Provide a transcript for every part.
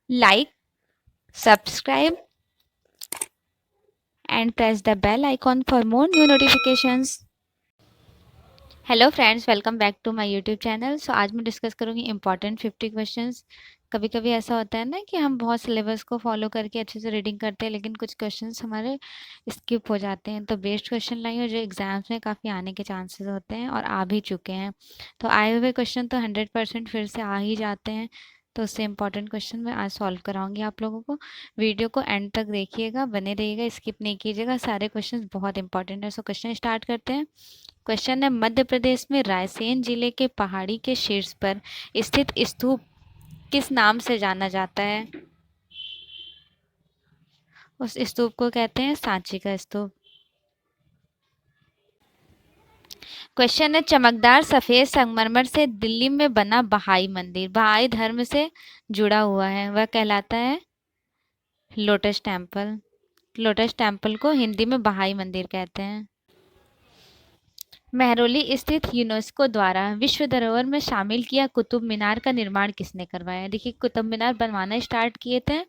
like, subscribe, and press the bell icon for more new notifications. Hello friends, welcome back to my YouTube channel. So आज मैं discuss करूंगी important 50 questions. कभी कभी ऐसा होता है ना कि हम बहुत सिलेबस को फॉलो करके अच्छे से रीडिंग करते हैं, लेकिन कुछ क्वेश्चंस हमारे स्किप हो जाते हैं। तो बेस्ट क्वेश्चन लाई हो जो एग्जाम्स में काफ़ी आने के चांसेस होते हैं और आ भी चुके हैं। तो आए हुए क्वेश्चन तो 100% फिर से आ ही जाते हैं। तो उससे इंपॉर्टेंट क्वेश्चन मैं आज सॉल्व कराऊंगी आप लोगों को। वीडियो को एंड तक देखिएगा, बने रहिएगा, स्किप नहीं कीजिएगा। सारे क्वेश्चन बहुत इंपॉर्टेंट है। सो क्वेश्चन स्टार्ट करते हैं। क्वेश्चन है, मध्य प्रदेश में रायसेन जिले के पहाड़ी के शीर्ष पर स्थित स्तूप किस नाम से जाना जाता है? उस स्तूप को कहते हैं सांची का स्तूप। क्वेश्चन है, चमकदार सफेद संगमरमर से दिल्ली में बना बहाई मंदिर बहाई धर्म से जुड़ा हुआ है, वह कहलाता है लोटस टेम्पल। लोटस टेम्पल को हिंदी में बहाई मंदिर कहते हैं। मेहरौली स्थित यूनेस्को द्वारा विश्व धरोहर में शामिल किया कुतुब मीनार का निर्माण किसने करवाया? देखिए, कुतुब मीनार बनवाना स्टार्ट किए थे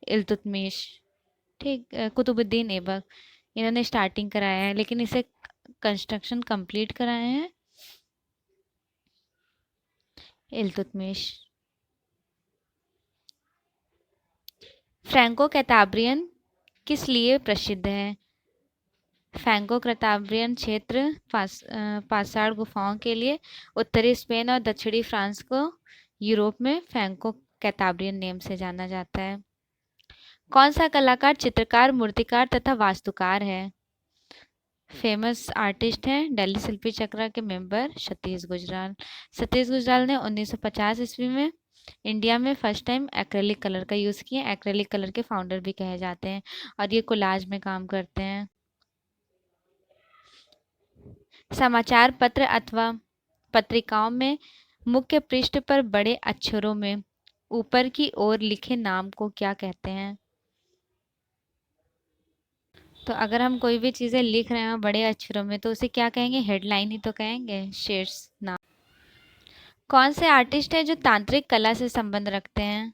इल्तुतमिश, ठीक, कुतुबुद्दीन ऐबक, इन्होंने स्टार्टिंग कराया है, लेकिन इसे कंस्ट्रक्शन कंप्लीट कराए हैं इल्तुतमिश। फ्रैंको कैटाब्रियन किस लिए प्रसिद्ध है? फ्रैंको कैटाब्रियन क्षेत्र पाषाण गुफाओं के लिए। उत्तरी स्पेन और दक्षिणी फ्रांस को यूरोप में फ्रैंको कैटाब्रियन नेम से जाना जाता है। कौन सा कलाकार चित्रकार, मूर्तिकार तथा वास्तुकार है? फेमस आर्टिस्ट हैं दिल्ली शिल्पी चक्र के मेंबर सतीश गुजराल। सतीश गुजराल ने 1950 ईस्वी में इंडिया में फर्स्ट टाइम एक्रेलिक कलर का यूज़ किया। एक्रेलिक कलर के फाउंडर भी कहे जाते हैं और ये कोलाज में काम करते हैं। समाचार पत्र अथवा पत्रिकाओं में मुख्य पृष्ठ पर बड़े अक्षरों में ऊपर की ओर लिखे नाम को क्या कहते हैं? तो अगर हम कोई भी चीज़ें लिख रहे हैं बड़े अक्षरों में तो उसे क्या कहेंगे? हेडलाइन ही तो कहेंगे, शीर्ष नाम। कौन से आर्टिस्ट हैं जो तांत्रिक कला से संबंध रखते हैं?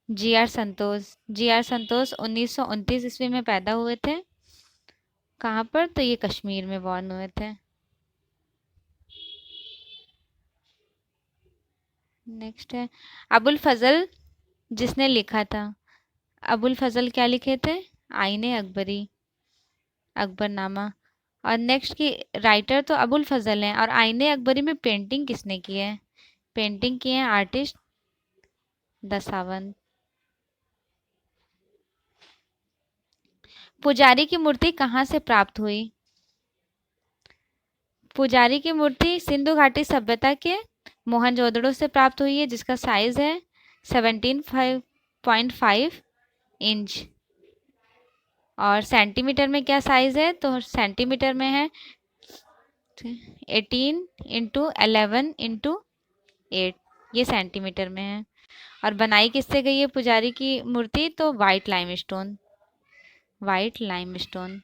जी आर संतोष। जी आर संतोष 1929 ईस्वी में पैदा हुए थे। कहाँ पर? तो ये कश्मीर में बॉर्न हुए थे। नेक्स्ट है, अबुल फजल जिसने लिखा था, अबुल फजल क्या लिखे थे? आईने अकबरी, अकबरनामा। और नेक्स्ट की राइटर तो अबुल फजल हैं, और आईने अकबरी में पेंटिंग किसने की है? पेंटिंग की है आर्टिस्ट दसावंत। पुजारी की मूर्ति कहाँ से प्राप्त हुई? पुजारी की मूर्ति सिंधु घाटी सभ्यता के मोहनजोदड़ो से प्राप्त हुई है, जिसका साइज है 17.5 इंच। और सेंटीमीटर में क्या साइज है? तो सेंटीमीटर में है 18 × 11 × 8, ये सेंटीमीटर में है। और बनाई किससे गई है पुजारी की मूर्ति? तो white limestone, white limestone.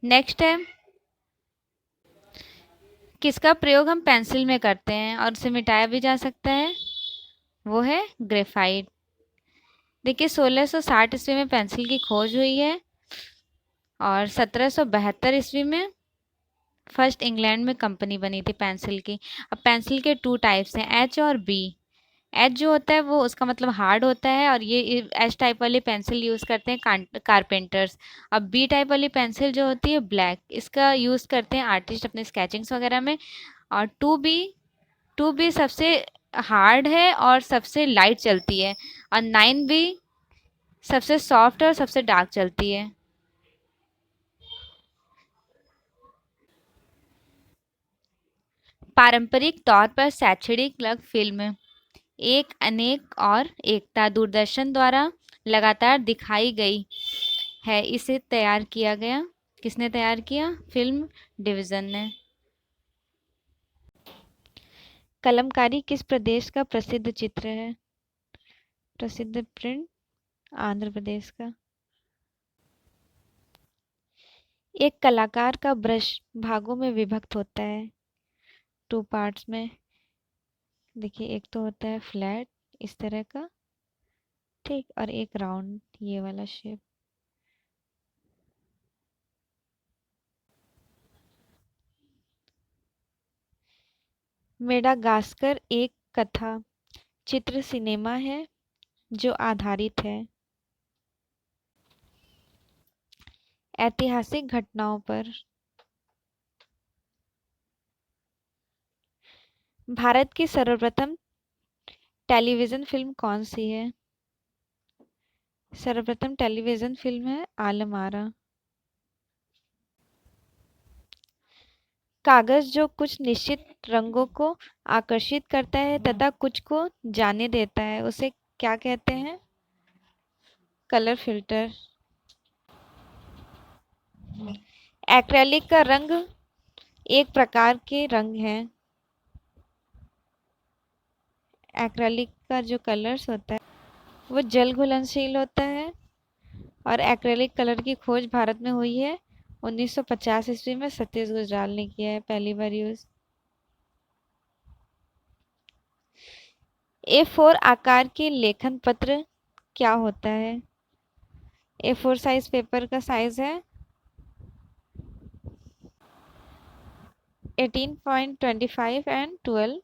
Next है, किसका प्रयोग हम पेंसिल में करते हैं और उसे मिटाया भी जा सकता है? वो है ग्रेफाइट। देखिए, 1660 ईस्वी में पेंसिल की खोज हुई है और 1772 ईस्वी में फर्स्ट इंग्लैंड में कंपनी बनी थी पेंसिल की। अब पेंसिल के 2 टाइप्स हैं, एच और बी। एच जो होता है वो उसका मतलब हार्ड होता है, और ये एच टाइप वाली पेंसिल यूज़ करते हैं कारपेंटर्स। अब बी टाइप वाली पेंसिल जो होती है ब्लैक, इसका यूज़ करते हैं आर्टिस्ट अपने स्केचिंग्स वगैरह में। और टू बी सबसे हार्ड है और सबसे लाइट चलती है, और 9B सबसे सॉफ्ट और सबसे डार्क चलती है। पारंपरिक तौर पर शैक्षणिक लघु फिल्म एक अनेक और एकता दूरदर्शन द्वारा लगातार दिखाई गई है, इसे तैयार किया गया, किसने तैयार किया? फिल्म डिवीजन ने। कलमकारी किस प्रदेश का प्रसिद्ध चित्र है? प्रसिद्ध प्रिंट आंध्र प्रदेश का। एक कलाकार का ब्रश भागों में विभक्त होता है, 2 पार्ट्स में। देखिए, एक तो होता है फ्लैट, इस तरह का, ठीक, और एक राउंड ये वाला शेप। मेडागास्कर एक कथा चित्र सिनेमा है जो आधारित है ऐतिहासिक घटनाओं पर। भारत की सर्वप्रथम टेलीविजन फिल्म कौन सी है? सर्वप्रथम टेलीविजन फिल्म है आलम आरा। कागज जो कुछ निश्चित रंगों को आकर्षित करता है तथा कुछ को जाने देता है, उसे क्या कहते हैं? Colour filter. एक्रेलिक का रंग एक प्रकार के रंग है। एक्रेलिक का जो कलर्स होता है वो जल घुलनशील होता है और एक्रेलिक कलर की खोज भारत में हुई है 1950 ईस्वी में। सतीश गुजराल ने किया है पहली बार यूज। A4 आकार के लेखन पत्र क्या होता है? A4 साइज पेपर का साइज है 18.25 एंड 12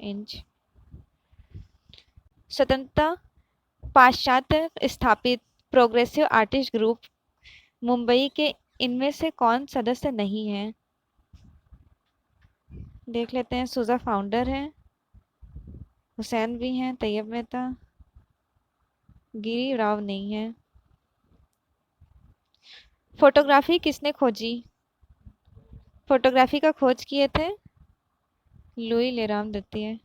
इंच। स्वतंत्रता पाश्चात्य स्थापित प्रोग्रेसिव आर्टिस्ट ग्रुप मुंबई के इनमें से कौन सदस्य नहीं है? देख लेते हैं। सुजा फाउंडर है, हुसैन भी हैं, तैयब मेहता, गिरी राव नहीं है। फोटोग्राफी किसने खोजी? फोटोग्राफी का खोज किए थे लुई लेराम द्वितीय।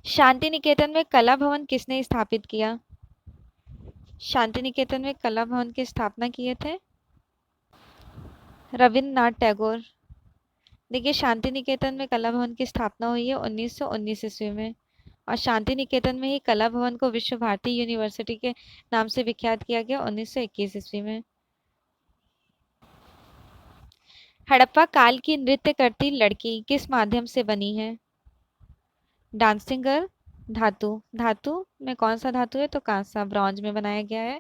शांति निकेतन में कला भवन किसने स्थापित किया? शांति निकेतन में कला भवन की स्थापना किए थे रविन्द्रनाथ टैगोर। देखिए, शांति निकेतन में कला भवन की स्थापना हुई है 1919 ईस्वी में और शांति निकेतन में ही कला भवन को विश्व भारती यूनिवर्सिटी के नाम से विख्यात किया गया 1921 ईस्वी में। हड़प्पा काल की नृत्य करती लड़की किस माध्यम से बनी है? Dancing girl. धातु। धातु में कौन सा धातु है? तो कांसा, ब्रॉन्ज में बनाया गया है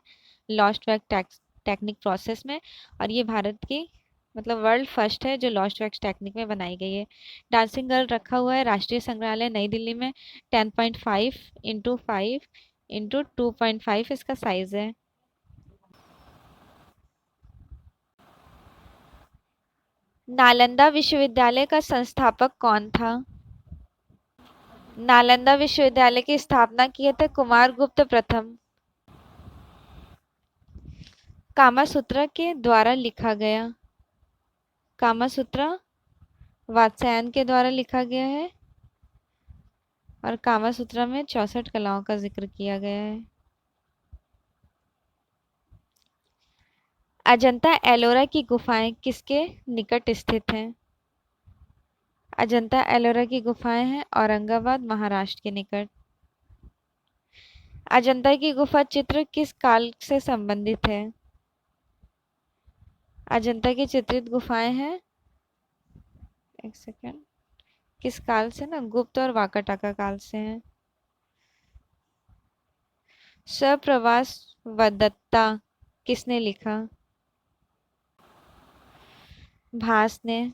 लॉस्ट वैक्स टेक्निक प्रोसेस में। और ये भारत की मतलब वर्ल्ड फर्स्ट है जो लॉस्ट वैक्स टेक्निक में बनाई गई है। डांसिंग गर्ल रखा हुआ है राष्ट्रीय संग्रहालय नई दिल्ली में। 10.5 इंटू 5 इंटू 2.5 इसका साइज है। नालंदा विश्वविद्यालय का संस्थापक कौन था? नालंदा विश्वविद्यालय की स्थापना किए थे कुमारगुप्त प्रथम। कामासूत्र के द्वारा लिखा गया। कामासूत्र वात्स्यायन के द्वारा लिखा गया है और कामासूत्र में 64 कलाओं का जिक्र किया गया है। अजंता एलोरा की गुफाएं किसके निकट स्थित हैं? अजंता एलोरा की गुफाएं हैं औरंगाबाद महाराष्ट्र के निकट। अजंता की गुफा चित्र किस काल से संबंधित है? अजंता की चित्रित गुफाएं हैं, एक सेकेंड, किस काल से ना, गुप्त और वाकाटाका काल से हैं। सप्रवास वदत्ता किसने लिखा? भास ने।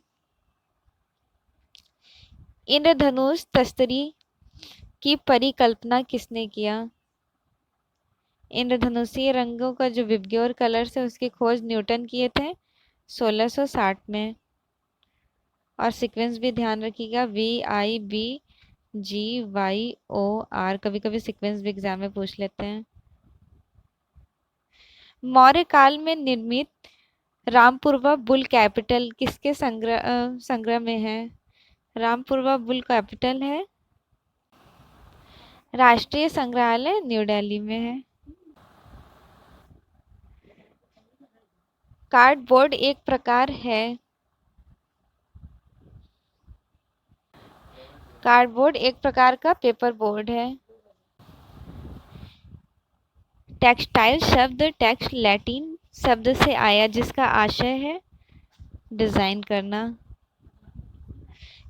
इंद्रधनुष तस्तरी की परिकल्पना किसने किया? इंद्रधनुषीय रंगों का जो विबग्योर कलर्स है उसकी खोज न्यूटन किए थे 1660 में। और सीक्वेंस भी ध्यान रखिएगा, VIBGYOR। कभी कभी सीक्वेंस भी एग्जाम में पूछ लेते हैं। मौर्य काल में निर्मित रामपुरवा बुल कैपिटल किसके संग्रह में है? रामपुरवा बुल कैपिटल है राष्ट्रीय संग्रहालय न्यू दिल्ली में है। कार्डबोर्ड एक प्रकार है। कार्डबोर्ड एक प्रकार का पेपर बोर्ड है। टेक्सटाइल शब्द टेक्स्ट लैटिन शब्द से आया जिसका आशय है डिजाइन करना।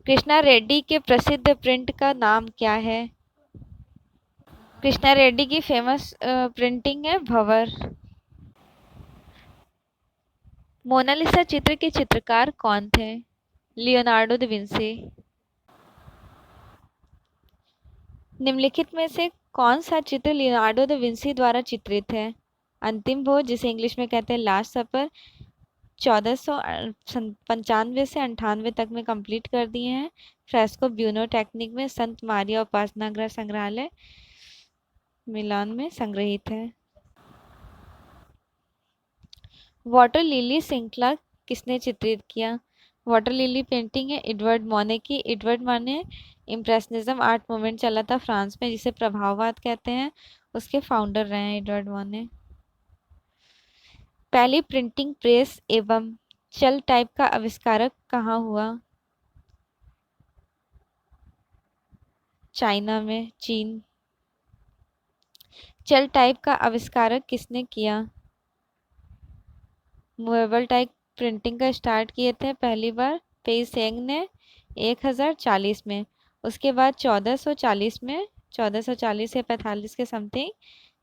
कृष्णा रेड्डी के प्रसिद्ध प्रिंट का नाम क्या है? कृष्णा रेड्डी की फेमस प्रिंटिंग है भंवर। मोनालिसा चित्र के चित्रकार कौन थे? Leonardo da Vinci. निम्नलिखित में से कौन सा चित्र लियोनार्डो दा विंसी द्वारा चित्रित है? अंतिम भोज, जिसे इंग्लिश में कहते हैं लास्ट सपर, 1495 से 98 तक में कंप्लीट कर दिए हैं। फ्रेस्को ब्यूनो टेक्निक में संत मारिया उपासना गृह संग्रहालय मिलान में संग्रहित है। वाटर लिली श्रृंखला किसने चित्रित किया? वाटर लिली पेंटिंग है एडवर्ड मोने की। एडवर्ड मोने इम्प्रेशनिज्म आर्ट मूवमेंट चला था फ्रांस में, जिसे प्रभाववाद कहते हैं, उसके फाउंडर रहे हैं एडवर्ड मोने। पहली प्रिंटिंग प्रेस एवं चल टाइप का आविष्कारक कहाँ हुआ? चाइना में, चीन। चल टाइप का आविष्कारक किसने किया? मूवेबल टाइप प्रिंटिंग का स्टार्ट किए थे पहली बार पेई सेंग ने 1040 में। उसके बाद 1440 में, 1440 या 45 के समथिंग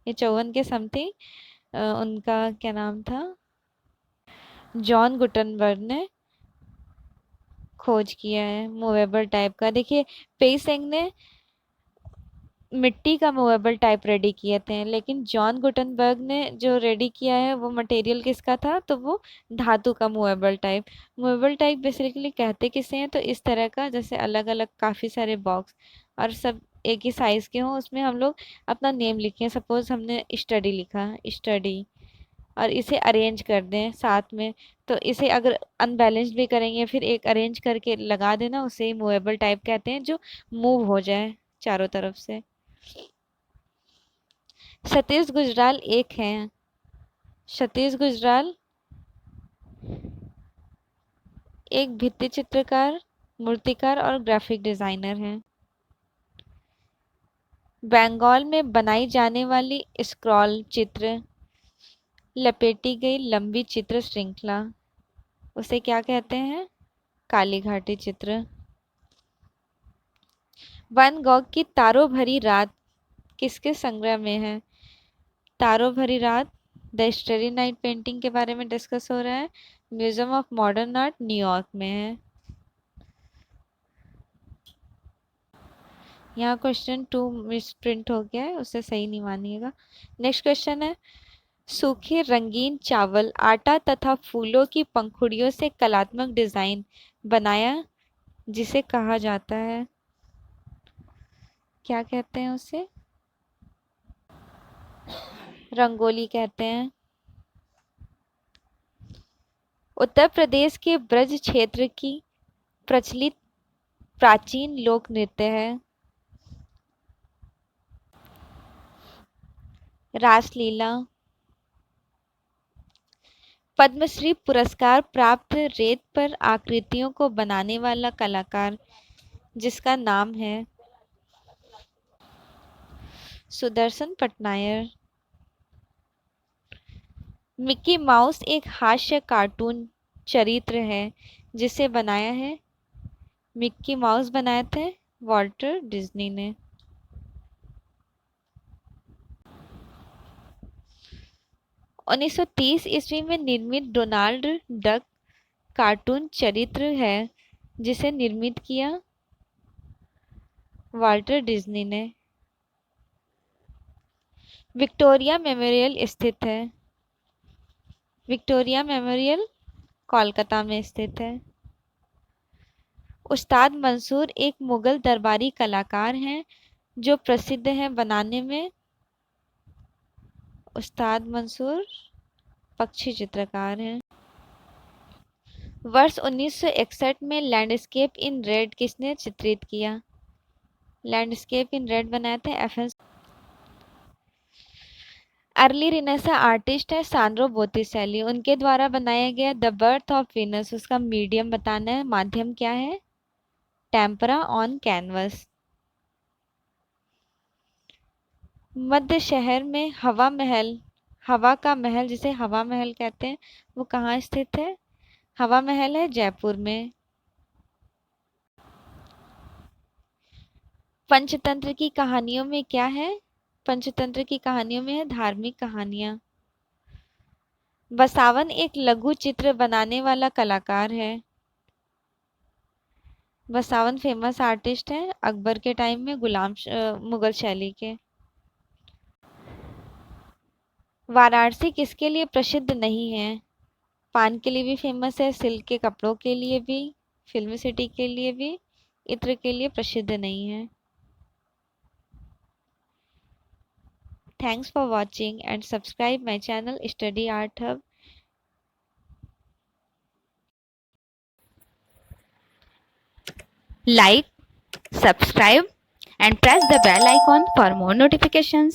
या 54 के समथिंग, उनका क्या नाम था, जॉन गुटनबर्ग ने खोज किया है मूवेबल टाइप का। देखिए, पेई सेंग ने मिट्टी का मूवेबल टाइप रेडी किए थे, लेकिन जॉन गुटनबर्ग ने जो रेडी किया है वो मटेरियल किसका था, तो वो धातु का movable type. Movable type basically कहते किसे हैं, तो इस तरह का जैसे अलग अलग काफ़ी सारे बॉक्स और सब एक ही साइज़ के हों, उसमें हम लोग अपना नेम लिखें। सपोज हमने स्टडी लिखा, स्टडी, और इसे अरेंज कर दें साथ में, तो इसे अगर अनबैलेंस्ड भी करेंगे फिर एक अरेंज करके लगा देना, उसे ही मूवेबल टाइप कहते हैं, जो मूव हो जाए चारों तरफ से। सतीश गुजराल एक हैं। सतीश गुजराल एक भित्ति चित्रकार, मूर्तिकार और ग्राफिक डिजाइनर हैं। बंगाल में बनाई जाने वाली स्क्रॉल चित्र लपेटी गई लंबी चित्र श्रृंखला, उसे क्या कहते हैं? काली घाटी चित्र। वैन गॉग की तारों भरी रात किसके संग्रह में है? तारों भरी रात द स्टरी नाइट पेंटिंग के बारे में डिस्कस हो रहा है, museum of modern art New York में है। यहाँ क्वेश्चन 2 मिस प्रिंट हो गया है, उसे सही नहीं मानिएगा। नेक्स्ट क्वेश्चन है, सूखे रंगीन चावल, आटा तथा फूलों की पंखुड़ियों से कलात्मक डिजाइन बनाया जिसे कहा जाता है, क्या कहते हैं उसे? रंगोली कहते हैं। उत्तर प्रदेश के ब्रज क्षेत्र की प्रचलित प्राचीन लोक नृत्य है रासलीला। पद्मश्री पुरस्कार प्राप्त रेत पर आकृतियों को बनाने वाला कलाकार जिसका नाम है सुदर्शन पटनायक। मिक्की माउस एक हास्य कार्टून चरित्र है जिसे बनाया है, मिक्की माउस बनाए थे वॉल्टर डिज्नी ने। 1930 ईस्वी में निर्मित डोनाल्ड डक कार्टून चरित्र है जिसे निर्मित किया वॉल्टर डिज्नी ने। विक्टोरिया मेमोरियल स्थित है, विक्टोरिया मेमोरियल कोलकाता में स्थित है। उस्ताद मंसूर एक मुगल दरबारी कलाकार हैं जो प्रसिद्ध हैं बनाने में, उस्ताद मंसूर पक्षी चित्रकार हैं। वर्ष 1961 में लैंडस्केप इन रेड किसने चित्रित किया? लैंडस्केप इन रेड बनाए थे एफएन। अर्ली रिनेसा आर्टिस्ट है सांड्रो बोत्तिसेली, उनके द्वारा बनाया गया द बर्थ ऑफ वीनस, उसका मीडियम बताना है, माध्यम क्या है? Tempera on canvas. मध्य शहर में हवा महल, हवा का महल जिसे हवा महल कहते हैं, वो कहाँ स्थित है? हवा महल है जयपुर में। पंचतंत्र की कहानियों में क्या है? पंचतंत्र की कहानियों में है धार्मिक कहानियां। बसावन एक लघु चित्र बनाने वाला कलाकार है। बसावन फेमस आर्टिस्ट है अकबर के टाइम में, मुगल शैली के। वाराणसी किसके लिए प्रसिद्ध नहीं है? पान के लिए भी फेमस है, सिल्क के कपड़ों के लिए भी, फिल्म सिटी के लिए भी, इत्र के लिए प्रसिद्ध नहीं है। Thanks for watching and subscribe my channel study art hub. Like, subscribe and press the bell icon for more notifications.